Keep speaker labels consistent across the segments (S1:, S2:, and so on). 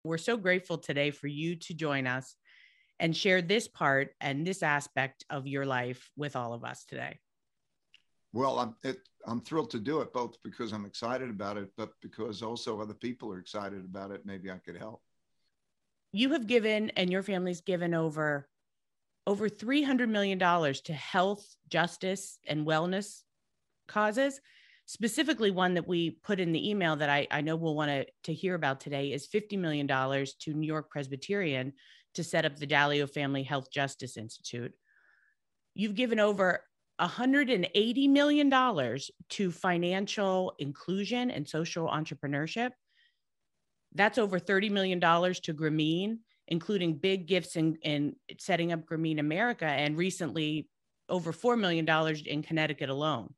S1: We're so grateful today for you to join us and share this part and this aspect of your life with all of us today.
S2: Well, I'm thrilled to do it, both because I'm excited about it, but because also other people are excited about it. Maybe I could help.
S1: You have given, and your family's given over $300 million to health, justice, and wellness causes. Specifically, one that we put in the email that I know we'll want to hear about today is $50 million to New York Presbyterian to set up the Dalio Family Health Justice Institute. You've given over $180 million to financial inclusion and social entrepreneurship. That's over $30 million to Grameen, including big gifts in setting up Grameen America, and recently over $4 million in Connecticut alone.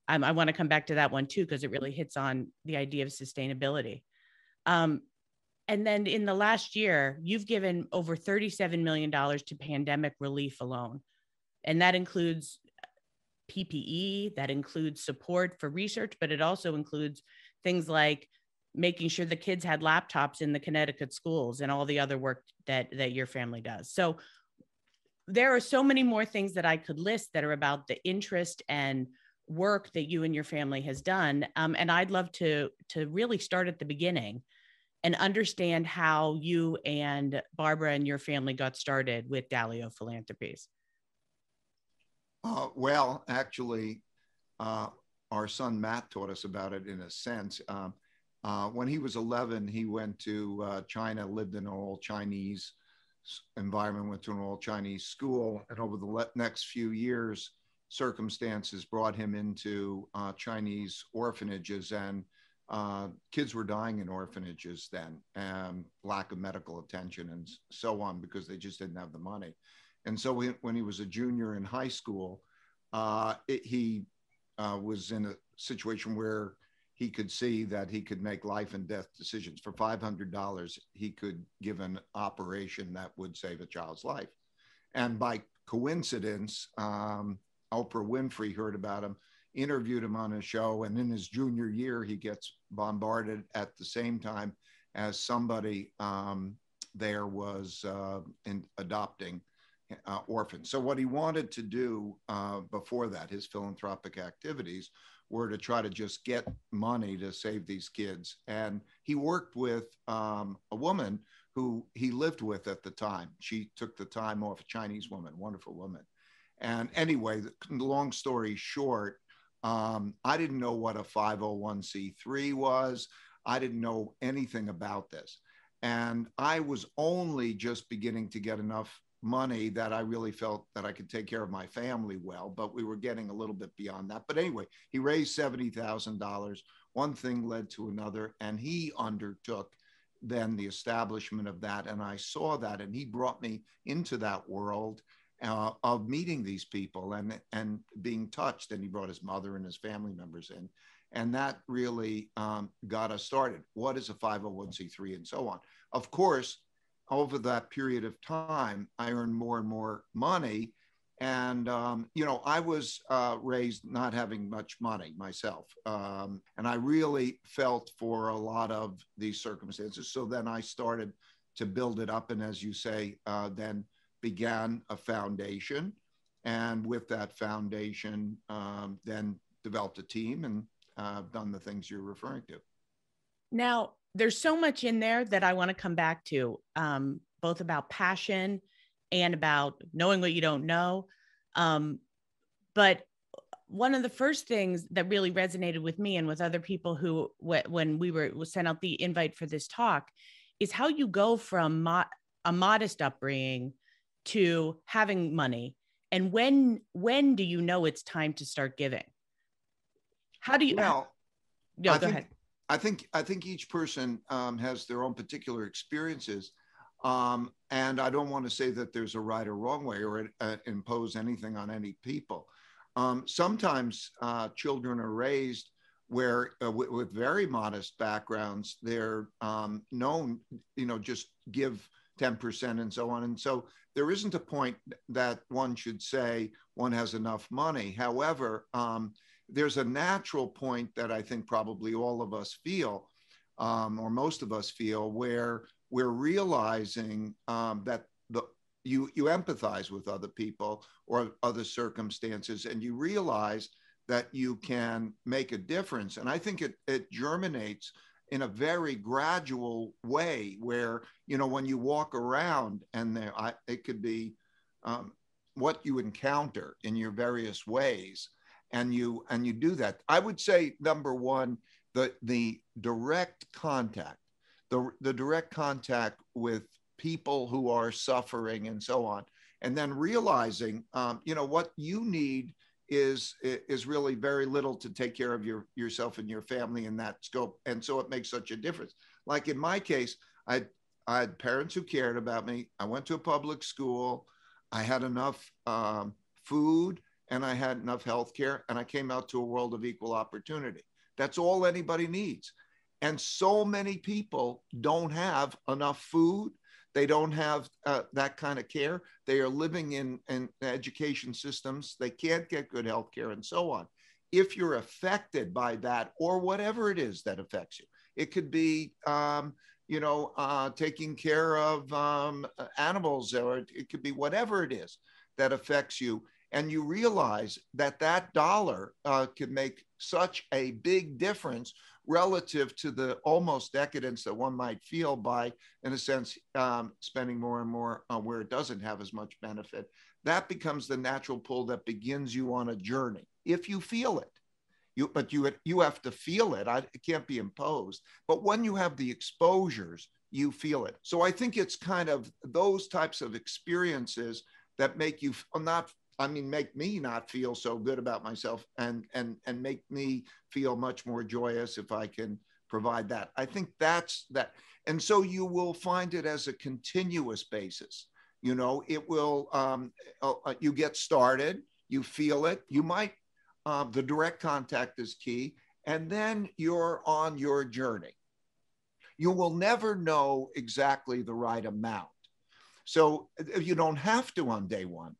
S1: I want to come back to that one too, because it really hits on the idea of sustainability. And then in the last year, you've given over $37 million to pandemic relief alone. And that includes PPE, that includes support for research, but it also includes things like making sure the kids had laptops in the Connecticut schools and all the other work that your family does. So there are so many more things that I could list that are about the interest and work that you and your family has done. And I'd love to really start at the beginning and understand how you and Barbara and your family got started with Dalio Philanthropies.
S2: Well, actually, our son Matt taught us about it in a sense. When he was 11, he went to China, lived in an all Chinese environment, went to an all Chinese school. And over the next few years, circumstances brought him into Chinese orphanages, and kids were dying in orphanages then, lack of medical attention and so on, because they just didn't have the money. And so when he was a junior in high school, he was in a situation where he could see that he could make life and death decisions. For $500, he could give an operation that would save a child's life. And by coincidence, Oprah Winfrey heard about him, interviewed him on a show, and in his junior year, he gets bombarded at the same time as somebody there was adopting orphans. So what he wanted to do before that, his philanthropic activities, were to try to just get money to save these kids. And he worked with a woman who he lived with at the time. She took the time off, a Chinese woman, wonderful woman. And anyway, the long story short, I didn't know what a 501c3 was. I didn't know anything about this. And I was only just beginning to get enough money that I really felt that I could take care of my family well, but we were getting a little bit beyond that. But anyway, he raised $70,000. One thing led to another, and he undertook then the establishment of that. And I saw that, and he brought me into that world of meeting these people and being touched. And he brought his mother and his family members in. And that really got us started. What is a 501c3 and so on? Of course, over that period of time, I earned more and more money. And, I was raised not having much money myself. And I really felt for a lot of these circumstances. So then I started to build it up. And as you say, then began a foundation. And with that foundation, then developed a team and done the things you're referring to.
S1: Now, there's so much in there that I want to come back to, both about passion and about knowing what you don't know. But one of the first things that really resonated with me and with other people who, when we were sent out the invite for this talk, is how you go from a modest upbringing to having money. And when do you know it's time to start giving? How do you?
S2: Well,
S1: go ahead.
S2: I think each person has their own particular experiences, and I don't want to say that there's a right or wrong way or impose anything on any people. Sometimes children are raised where with very modest backgrounds, they're known, just give 10% and so on. And so there isn't a point that one should say one has enough money. However, there's a natural point that I think probably all of us feel, or most of us feel, where we're realizing that you empathize with other people or other circumstances, and you realize that you can make a difference. And I think it germinates in a very gradual way where, when you walk around and it could be what you encounter in your various ways, and you do that. I would say, number one, the direct contact, the direct contact with people who are suffering and so on, and then realizing, what you need is really very little to take care of yourself and your family in that scope. And so it makes such a difference. Like in my case, I had parents who cared about me. I went to a public school. I had enough food, and I had enough health care, and I came out to a world of equal opportunity. That's all anybody needs. And so many people don't have enough food. They don't have that kind of care. They are living in education systems. They can't get good health care and so on. If you're affected by that, or whatever it is that affects you, it could be, taking care of animals, or it could be whatever it is that affects you. And you realize that dollar could make such a big difference relative to the almost decadence that one might feel by, in a sense, spending more and more where it doesn't have as much benefit. That becomes the natural pull that begins you on a journey, if you feel it. But you have to feel it. It can't be imposed. But when you have the exposures, you feel it. So I think it's kind of those types of experiences that make you make me not feel so good about myself, and make me feel much more joyous if I can provide that. I think that's that. And so you will find it as a continuous basis. It will, you get started, you feel it, you might, the direct contact is key, and then you're on your journey. You will never know exactly the right amount. So you don't have to on day one.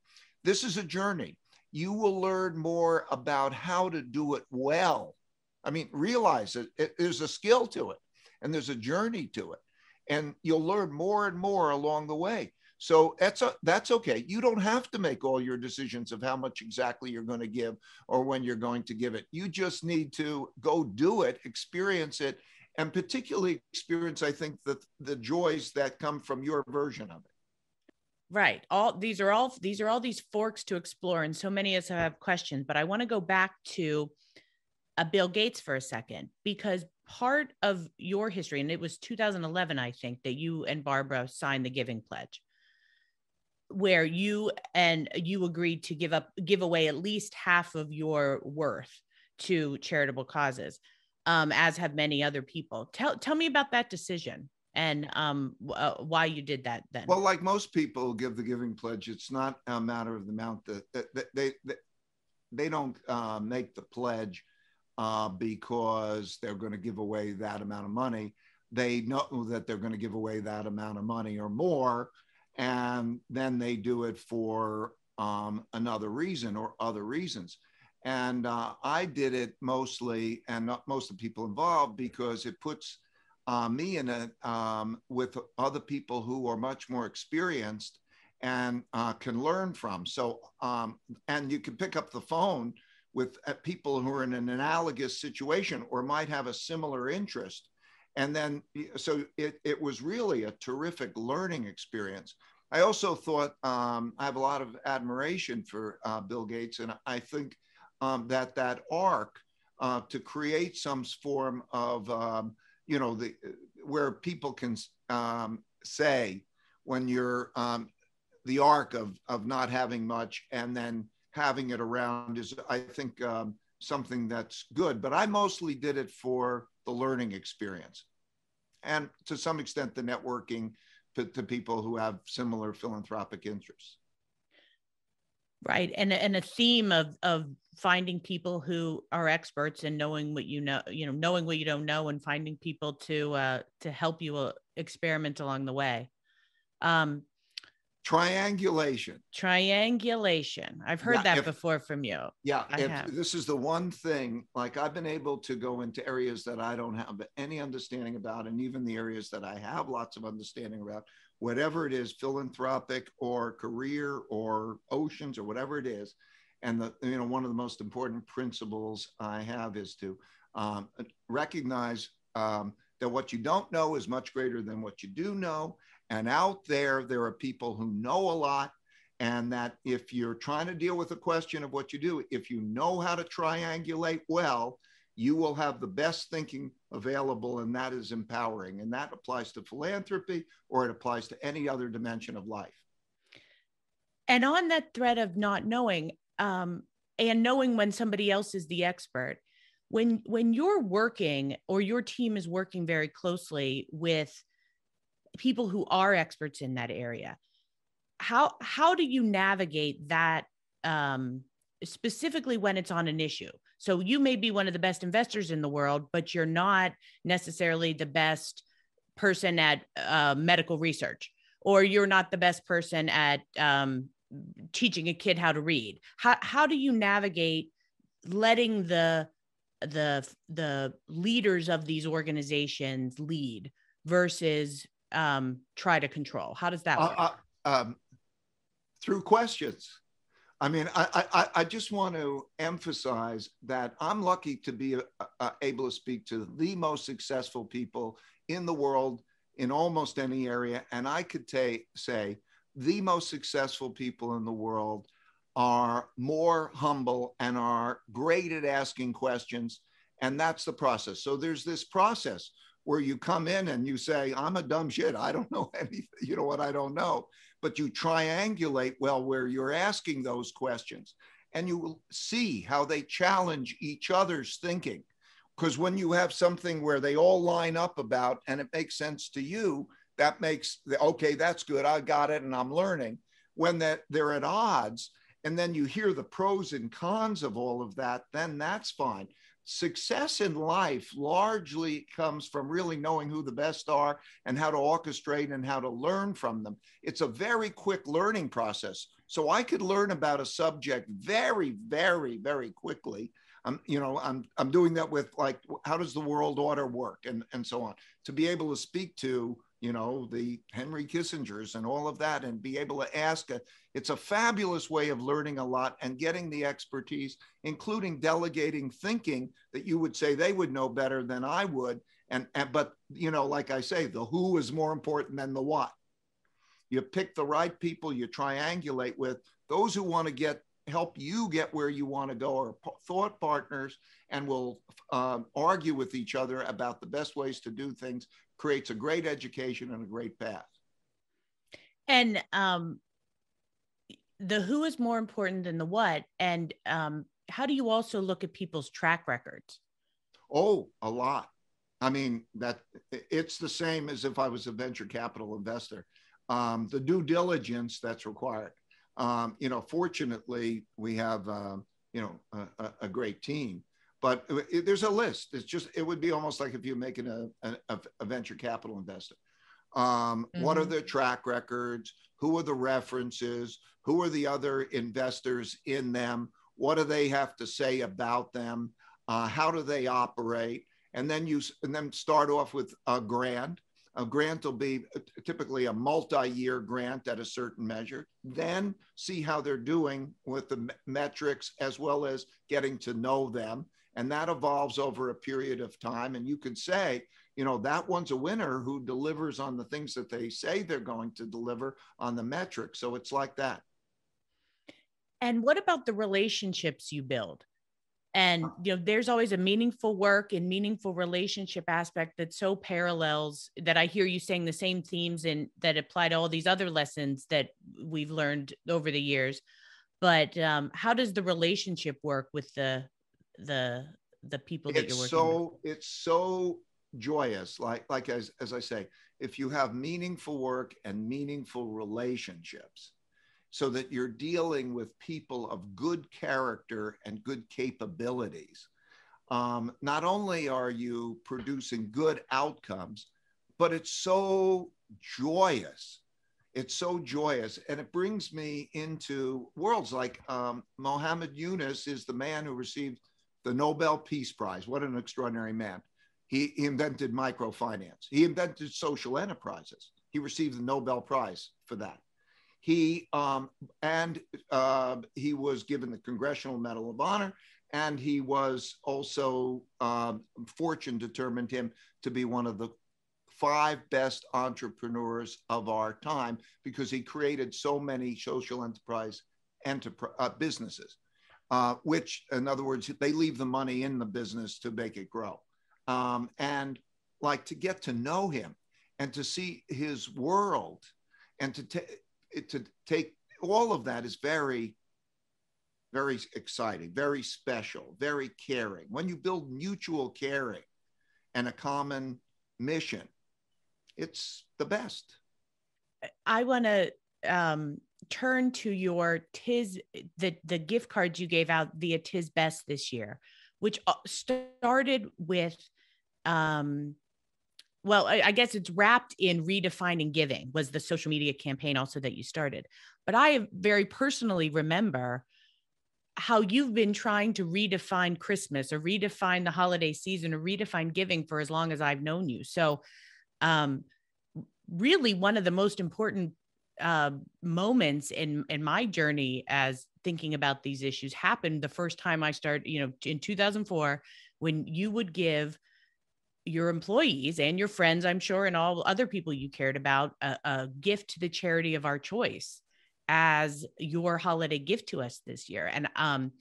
S2: This is a journey. You will learn more about how to do it well. Realize there's a skill to it, and there's a journey to it, and you'll learn more and more along the way. So that's okay. You don't have to make all your decisions of how much exactly you're going to give or when you're going to give it. You just need to go do it, experience it, and particularly experience, I think, the joys that come from your version of it.
S1: Right. These are all these forks to explore. And so many of us have questions, but I want to go back to Bill Gates for a second, because part of your history, and it was 2011, I think, that you and Barbara signed the Giving Pledge, where you agreed to give away at least half of your worth to charitable causes, as have many other people. Tell me about that decision. And why you did that then.
S2: Well, like most people give the Giving Pledge, it's not a matter of the amount that they don't make the pledge because they're going to give away that amount of money. They know that they're going to give away that amount of money or more, and then they do it for another reason or other reasons. And I did it mostly, and not most of the people involved, because it puts me in with other people who are much more experienced and can learn from. So, and you can pick up the phone with people who are in an analogous situation or might have a similar interest. And then, so it was really a terrific learning experience. I also thought, I have a lot of admiration for Bill Gates, and I think that arc to create some form of where people can say, when you're the arc of not having much and then having it around, is, I think, something that's good. But I mostly did it for the learning experience, and to some extent the networking to people who have similar philanthropic interests.
S1: Right. And a theme of finding people who are experts and knowing what knowing what you don't know, and finding people to help you experiment along the way.
S2: Triangulation.
S1: Triangulation. I've heard that before from you.
S2: Yeah, this is the one thing, like I've been able to go into areas that I don't have any understanding about, and even the areas that I have lots of understanding about, whatever it is, philanthropic or career or oceans or whatever it is. And one of the most important principles I have is to recognize that what you don't know is much greater than what you do know. And out there are people who know a lot. And that if you're trying to deal with a question of what you do, if you know how to triangulate well, you will have the best thinking available, and that is empowering. And that applies to philanthropy, or it applies to any other dimension of life.
S1: And on that thread of not knowing, and knowing when somebody else is the expert, when you're working or your team is working very closely with people who are experts in that area, how do you navigate that, specifically when it's on an issue? So you may be one of the best investors in the world, but you're not necessarily the best person at medical research, or you're not the best person at teaching a kid how to read. How do you navigate letting the leaders of these organizations lead versus try to control? How does that work?
S2: Through questions. I mean, I just want to emphasize that I'm lucky to be able to speak to the most successful people in the world in almost any area. And I could say the most successful people in the world are more humble and are great at asking questions. And that's the process. So there's this process where you come in and you say, I'm a dumb shit. I don't know anything. You know what? I don't know. But you triangulate well where you're asking those questions, and you will see how they challenge each other's thinking. Because when you have something where they all line up about, and it makes sense to you, that makes, okay, that's good. I got it. And I'm learning. When they're at odds, and then you hear the pros and cons of all of that, then that's fine. Success in life largely comes from really knowing who the best are and how to orchestrate and how to learn from them. It's a very quick learning process. So I could learn about a subject very, very, very quickly. I'm doing that with, like, how does the world order work, and so on, to be able to speak to, the Henry Kissingers and all of that, and be able to ask it's a fabulous way of learning a lot and getting the expertise, including delegating thinking that you would say they would know better than I would. But, like I say, the who is more important than the what. You pick the right people, you triangulate with those who want to help you get where you want to go, or thought partners, and will argue with each other about the best ways to do things. Creates a great education and a great path.
S1: And the who is more important than the what. And how do you also look at people's track records?
S2: Oh, a lot. I mean, it's the same as if I was a venture capital investor. The due diligence that's required. Fortunately, we have, a great team. But there's a list. It would be almost like if you're making a venture capital investor. What are their track records? Who are the references? Who are the other investors in them? What do they have to say about them? How do they operate? And then start off with a grant. A grant will be typically a multi-year grant at a certain measure. Then see how they're doing with the metrics, as well as getting to know them. And that evolves over a period of time. And you could say, that one's a winner who delivers on the things that they say they're going to deliver on the metrics. So it's like that.
S1: And what about the relationships you build? And, there's always a meaningful work and meaningful relationship aspect that so parallels, that I hear you saying the same themes and that apply to all these other lessons that we've learned over the years. But how does the relationship work with the people that you're working with?
S2: It's so joyous. Like as I say, if you have meaningful work and meaningful relationships, so that you're dealing with people of good character and good capabilities, not only are you producing good outcomes, but it's so joyous. It's so joyous. And it brings me into worlds like Muhammad Yunus is the man who received the Nobel Peace Prize. What an extraordinary man. He invented microfinance. He invented social enterprises. He received the Nobel Prize for that. He was given the Congressional Medal of Honor, and he was also fortune determined him to be one of the 5 best entrepreneurs of our time because he created so many social enterprise businesses, which, in other words, they leave the money in the business to make it grow. And like to get to know him and to see his world and to take all of that is very, very exciting, very special, very caring. When you build mutual caring and a common mission, it's the best.
S1: I want to turn to your the gift cards you gave out via Tis Best this year, which started with, well, I guess it's wrapped in Redefining Giving was the social media campaign also that you started. But I very personally remember how you've been trying to redefine Christmas or redefine the holiday season or redefine giving for as long as I've known you. So really one of the most important moments in my journey as thinking about these issues happened the first time I started, in 2004, when you would give your employees and your friends, I'm sure, and all other people you cared about, a gift to the charity of our choice as your holiday gift to us this year. And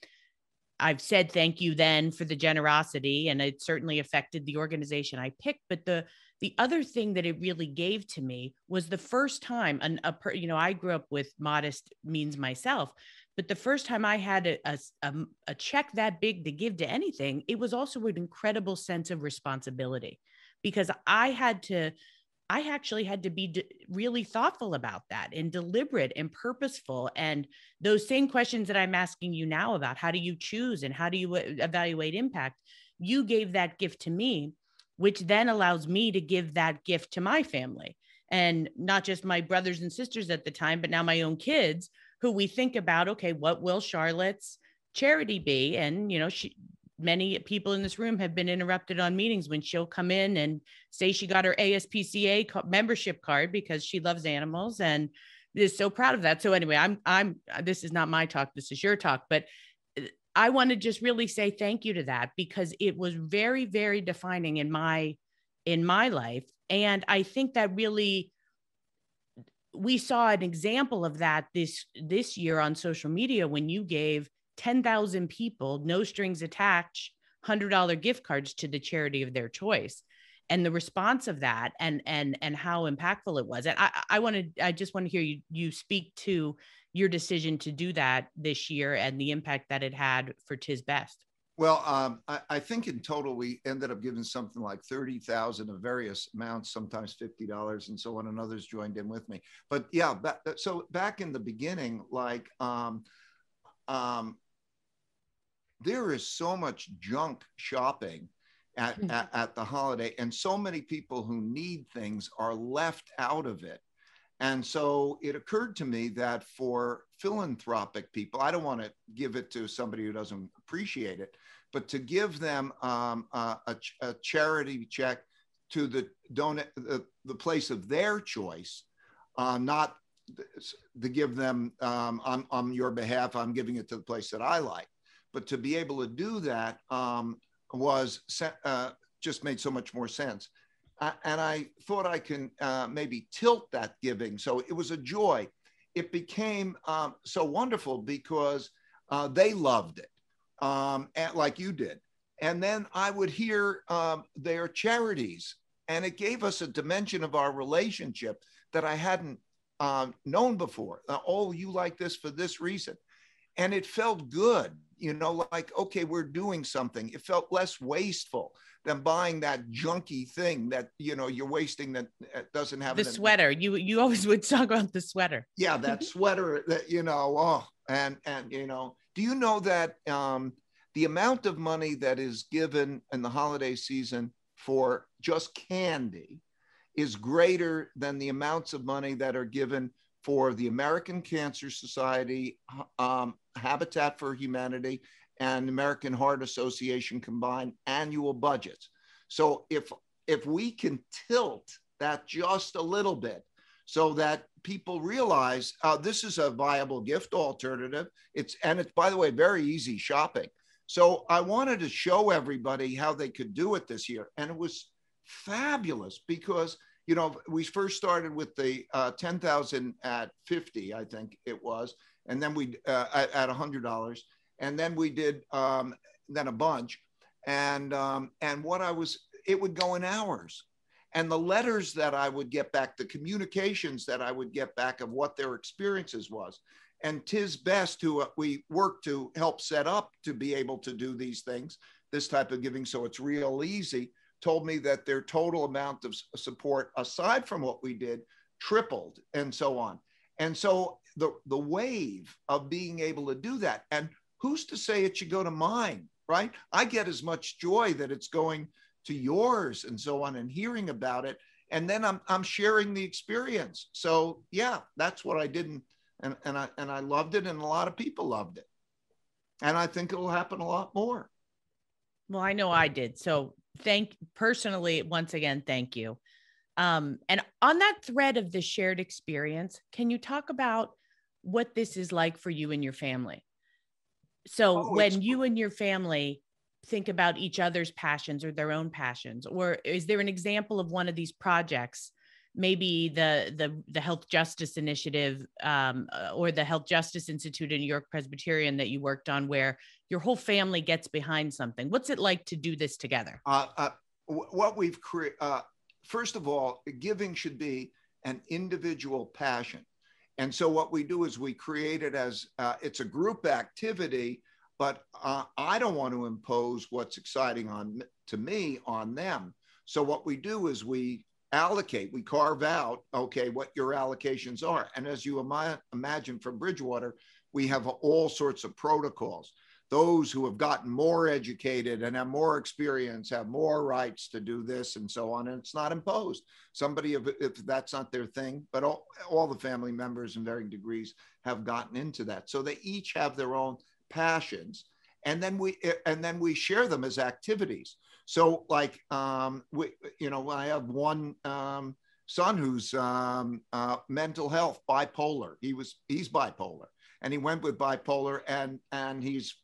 S1: I've said thank you then for the generosity, and it certainly affected the organization I picked. But the other thing that it really gave to me was the first time, I grew up with modest means myself, but the first time I had a check that big to give to anything, it was also an incredible sense of responsibility because I actually had to be really thoughtful about that and deliberate and purposeful. And those same questions that I'm asking you now about how do you choose and how do you evaluate impact, you gave that gift to me, which then allows me to give that gift to my family. And not just my brothers and sisters at the time, but now my own kids who we think about, okay, what will Charlotte's charity be? And, many people in this room have been interrupted on meetings when she'll come in and say she got her ASPCA membership card because she loves animals and is so proud of that. So anyway, this is not my talk. This is your talk, but I want to just really say thank you to that because it was very, very defining in my life. And I think that really, we saw an example of that this year on social media when you gave 10,000 people, no strings attached, $100 gift cards to the charity of their choice. And the response of that and how impactful it was. And I just want to hear you speak to your decision to do that this year and the impact that it had for Tis Best.
S2: Well, I think in total, we ended up giving something like 30,000 of various amounts, sometimes $50 and so on, and others joined in with me. But yeah, so back in the beginning, like, there is so much junk shopping at the holiday, and so many people who need things are left out of it. And so it occurred to me that for philanthropic people, I don't want to give it to somebody who doesn't appreciate it, but to give them a charity check to the place of their choice, not to give them on your behalf, I'm giving it to the place that I like. But to be able to do that was just made so much more sense. And I thought I can maybe tilt that giving. So it was a joy. It became so wonderful because they loved it, like you did. And then I would hear their charities, and it gave us a dimension of our relationship that I hadn't known before. Oh, you like this for this reason. And it felt good, like, okay, we're doing something. It felt less wasteful than buying that junky thing that, you're wasting that doesn't have
S1: the sweater. You always would talk about the sweater.
S2: Yeah, that sweater that, do you know that the amount of money that is given in the holiday season for just candy is greater than the amounts of money that are given for the American Cancer Society, Habitat for Humanity, and American Heart Association combined annual budgets. So if we can tilt that just a little bit so that people realize this is a viable gift alternative. It's, by the way, very easy shopping. So I wanted to show everybody how they could do it this year. And it was fabulous because, you know, we first started with the 10,000 at 50, I think it was. And then we at $100. And then we did then a bunch. And it would go in hours. And the letters that I would get back, the communications that I would get back of what their experiences was. And Tis Best, who we worked to help set up to be able to do these things, this type of giving, so it's real easy, told me that their total amount of support, aside from what we did, tripled and so on. And so the wave of being able to do that, and who's to say it should go to mine, right? I get as much joy that it's going to yours and so on, and hearing about it. And then I'm sharing the experience. So yeah, that's what I did. And I loved it. And a lot of people loved it. And I think it'll happen a lot more.
S1: Well, I know I did. So personally, once again, thank you. And on that thread of the shared experience, can you talk about what this is like for you and your family? So when you and your family think about each other's passions or their own passions, or is there an example of one of these projects, maybe the Health Justice Initiative or the Health Justice Institute in New York Presbyterian that you worked on, where your whole family gets behind something? What's it like to do this together?
S2: What we've created, first of all, giving should be an individual passion. And so what we do is we create it as, it's a group activity, but I don't want to impose what's exciting to me on them. So what we do is we allocate, we carve out, okay, what your allocations are. And as you imagine from Bridgewater, we have all sorts of protocols. Those who have gotten more educated and have more experience have more rights to do this and so on. And it's not imposed. Somebody, if that's not their thing, but all the family members in varying degrees have gotten into that. So they each have their own passions. And then we share them as activities. So like, I have one son who's mental health, bipolar. He's bipolar, and he went with bipolar, and he's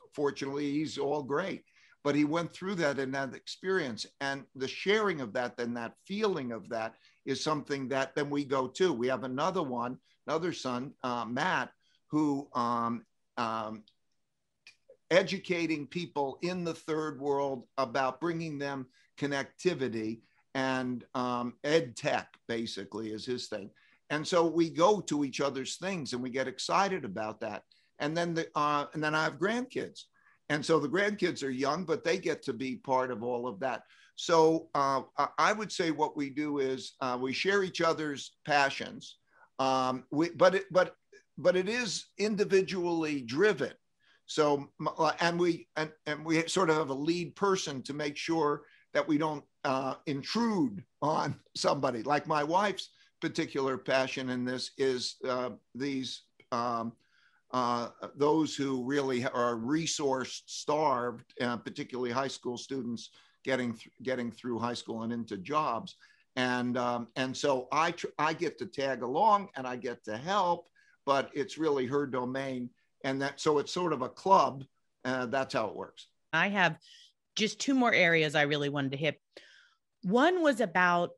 S2: all great. But he went through that and that experience, and the sharing of that, then that feeling of that is something that then we go to. We have another son, Matt, who educating people in the third world about bringing them connectivity, and ed tech basically is his thing. And so we go to each other's things and we get excited about that. And then I have grandkids. And so the grandkids are young, but they get to be part of all of that. So I would say what we do is we share each other's passions, but it is individually driven. So, and we sort of have a lead person to make sure that we don't intrude on somebody. Like my wife's particular passion in this is those who really are resource starved, particularly high school students getting through high school and into jobs. And so I get to tag along and I get to help, but it's really her domain. And so it's sort of a club. That's how it works.
S1: I have just two more areas I really wanted to hit. One was about,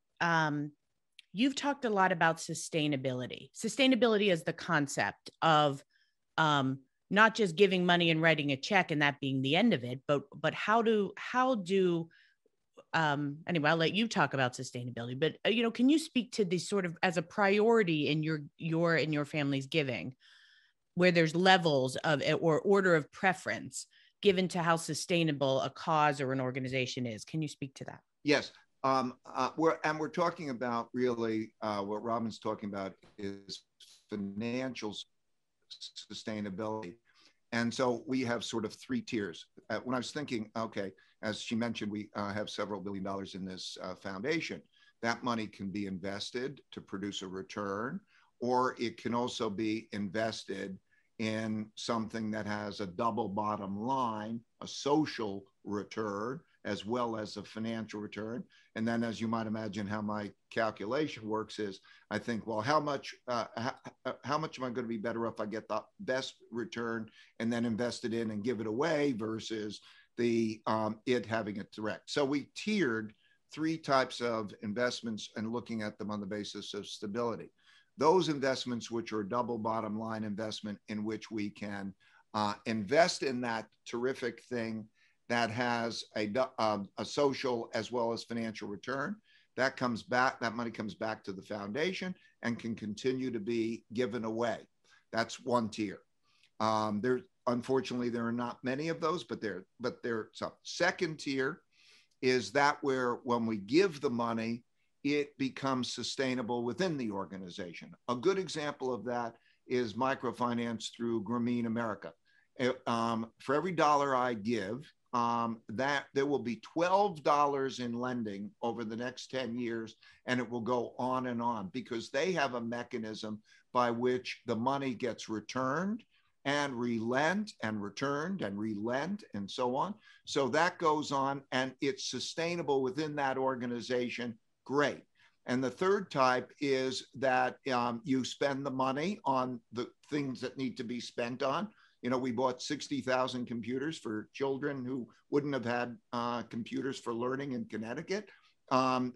S1: you've talked a lot about sustainability. Sustainability is the concept of not just giving money and writing a check and that being the end of it, but how do anyway, I'll let you talk about sustainability, but can you speak to this sort of as a priority in your and your family's giving, where there's levels of or order of preference given to how sustainable a cause or an organization is? Can you speak to that?
S2: Yes. We're talking about really what Robyn's talking about is financial sustainability. And so we have sort of three tiers. When I was thinking, okay, as she mentioned, we have several $1 billion in this foundation. That money can be invested to produce a return, or it can also be invested in something that has a double bottom line, a social return, as well as a financial return. And then, as you might imagine, how my calculation works is I think, well, how much am I going to be better if I get the best return and then invest it in and give it away versus the it having it direct. So we tiered 3 types of investments and looking at them on the basis of stability. Those investments, which are double bottom line investment, in which we can invest in that terrific thing that has a social as well as financial return. That comes back, that money comes back to the foundation and can continue to be given away. That's one tier. Unfortunately, there are not many of those, but there some. Second tier is that where when we give the money, it becomes sustainable within the organization. A good example of that is microfinance through Grameen America. For every dollar I give, that there will be $12 in lending over the next 10 years, and it will go on and on because they have a mechanism by which the money gets returned and relent and returned and relent and so on. So that goes on and it's sustainable within that organization. Great. And the third type is that you spend the money on the things that need to be spent on. You know, we bought 60,000 computers for children who wouldn't have had computers for learning in Connecticut.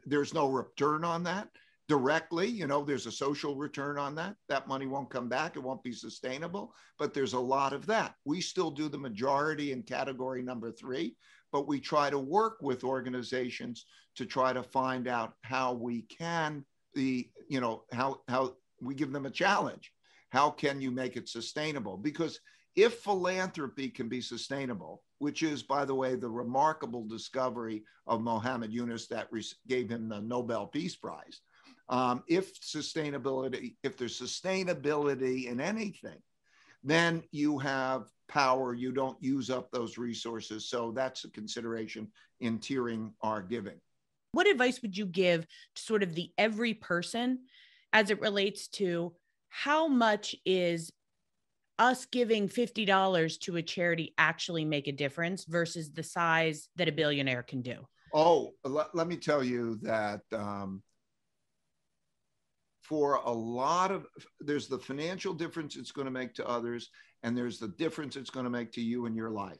S2: There's no return on that directly. You know, there's a social return on that. That money won't come back. It won't be sustainable, but there's a lot of that. We still do the majority in category number 3, but we try to work with organizations to try to find out how we can how we give them a challenge. How can you make it sustainable? Because if philanthropy can be sustainable, which is, by the way, the remarkable discovery of Muhammad Yunus that gave him the Nobel Peace Prize. If there's sustainability in anything, then you have power. You don't use up those resources. So that's a consideration in tiering our giving.
S1: What advice would you give to sort of the every person as it relates to how much is us giving $50 to a charity actually make a difference versus the size that a billionaire can do?
S2: Oh, let me tell you that for a lot of, there's the financial difference it's going to make to others, and there's the difference it's going to make to you in your life.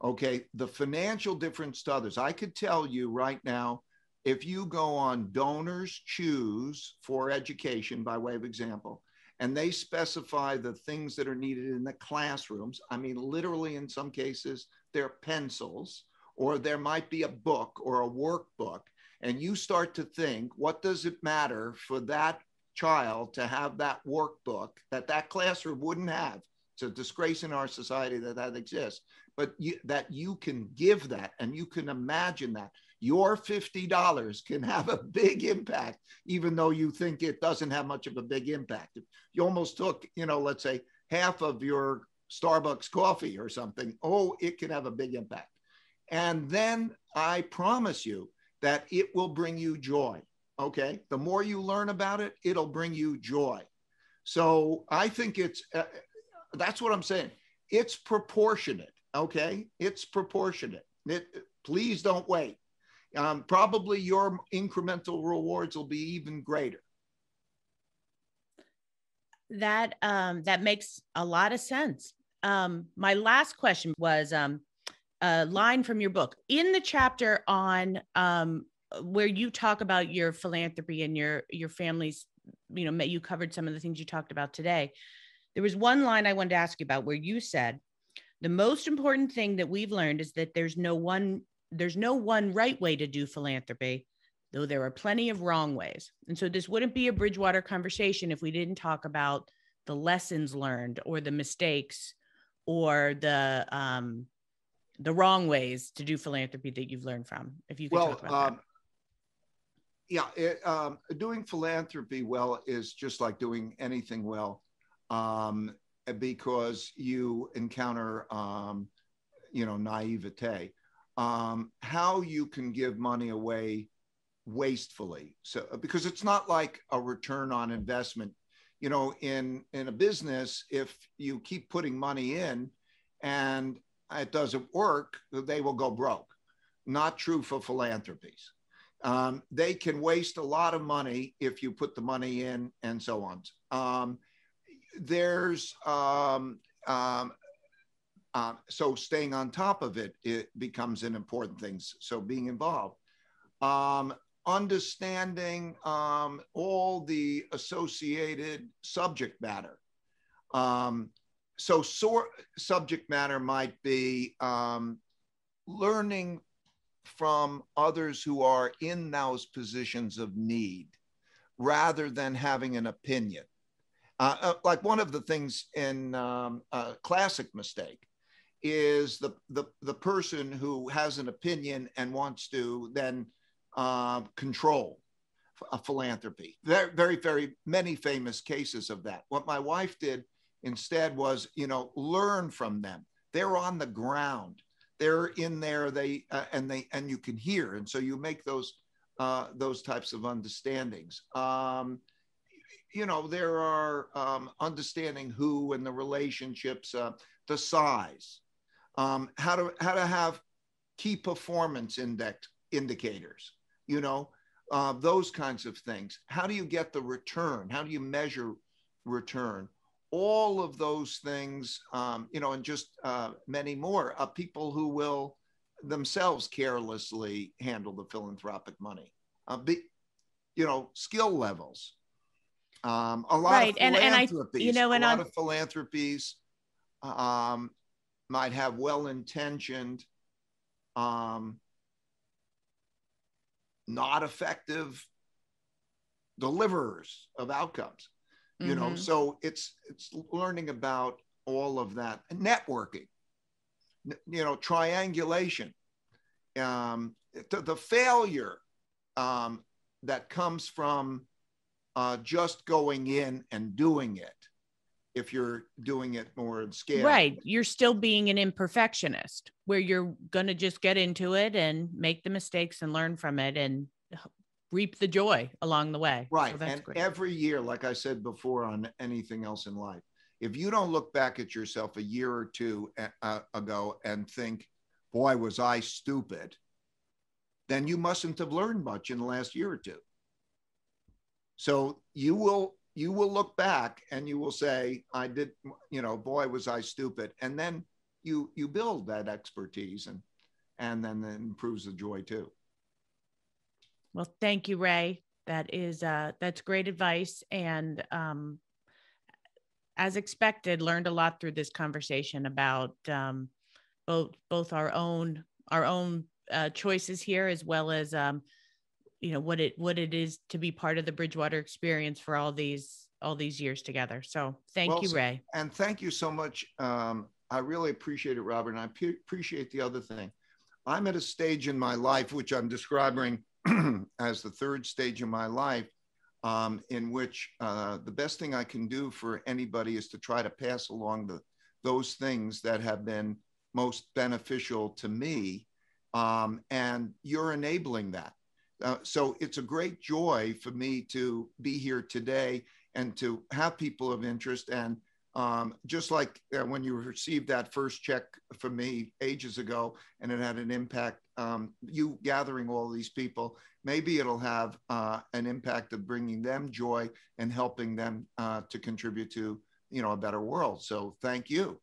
S2: Okay, the financial difference to others. I could tell you right now, if you go on Donors Choose for Education, by way of example, and they specify the things that are needed in the classrooms, I mean, literally in some cases, they're pencils, or there might be a book or a workbook, and you start to think, what does it matter for that child to have that workbook that classroom wouldn't have? It's a disgrace in our society that exists, but that you can give that and you can imagine that. Your $50 can have a big impact, even though you think it doesn't have much of a big impact. If you almost took, let's say half of your Starbucks coffee or something, it can have a big impact. And then I promise you that it will bring you joy. Okay. The more you learn about it, it'll bring you joy. So I think that's what I'm saying. It's proportionate. Okay. It's proportionate. Please don't wait. Probably your incremental rewards will be even greater.
S1: That makes a lot of sense. My last question was a line from your book in the chapter on where you talk about your philanthropy and your family's, you covered some of the things you talked about today. There was one line I wanted to ask you about where you said, the most important thing that we've learned is that there's no one right way to do philanthropy, though there are plenty of wrong ways. And so this wouldn't be a Bridgewater conversation if we didn't talk about the lessons learned or the mistakes or the wrong ways to do philanthropy that you've learned from, if you could talk about that.
S2: Yeah, doing philanthropy well is just like doing anything well, because you encounter, naivete. How you can give money away wastefully. So, because it's not like a return on investment. You know, in a business, if you keep putting money in and it doesn't work, they will go broke. Not true for philanthropies. They can waste a lot of money if you put the money in and so on. So staying on top of it, it becomes an important thing. So being involved. Understanding all the associated subject matter. Subject matter might be learning from others who are in those positions of need rather than having an opinion. Like one of the things in a classic mistake is the person who has an opinion and wants to then control a philanthropy. Very, very, very many famous cases of that. What my wife did instead was, learn from them. They're on the ground. They're in there. And you can hear, and so you make those types of understandings. There are understanding who and the relationships, the size, how to have key performance indicators. Those kinds of things. How do you get the return? How do you measure return? All of those things, and just many more. People who will themselves carelessly handle the philanthropic money. Skill levels. A lot of philanthropies. A lot of philanthropies might have well-intentioned, not effective deliverers of outcomes. So it's learning about all of that. Networking, triangulation, the failure that comes from just going in and doing it. If you're doing it more in scale.
S1: Right. You're still being an imperfectionist where you're going to just get into it and make the mistakes and learn from it and reap the joy along the way.
S2: Right.
S1: So that's
S2: and
S1: great.
S2: Every year, like I said before on anything else in life, if you don't look back at yourself a year or two ago and think, boy, was I stupid, then you mustn't have learned much in the last year or two. So you will look back and you will say, I did, boy, was I stupid. And then you build that expertise and then it improves the joy too.
S1: Well, thank you, Ray. That's great advice. And as expected, learned a lot through this conversation about both our own choices here, as well as what it is to be part of the Bridgewater experience for all these years together. So thank you, Ray.
S2: And thank you so much. I really appreciate it, Robert. And I appreciate the other thing. I'm at a stage in my life, which I'm describing as the third stage of my life, in which the best thing I can do for anybody is to try to pass along those things that have been most beneficial to me. And you're enabling that. So it's a great joy for me to be here today and to have people of interest. And just like when you received that first check from me ages ago and it had an impact, you gathering all these people, maybe it'll have an impact of bringing them joy and helping them to contribute to, a better world. So thank you.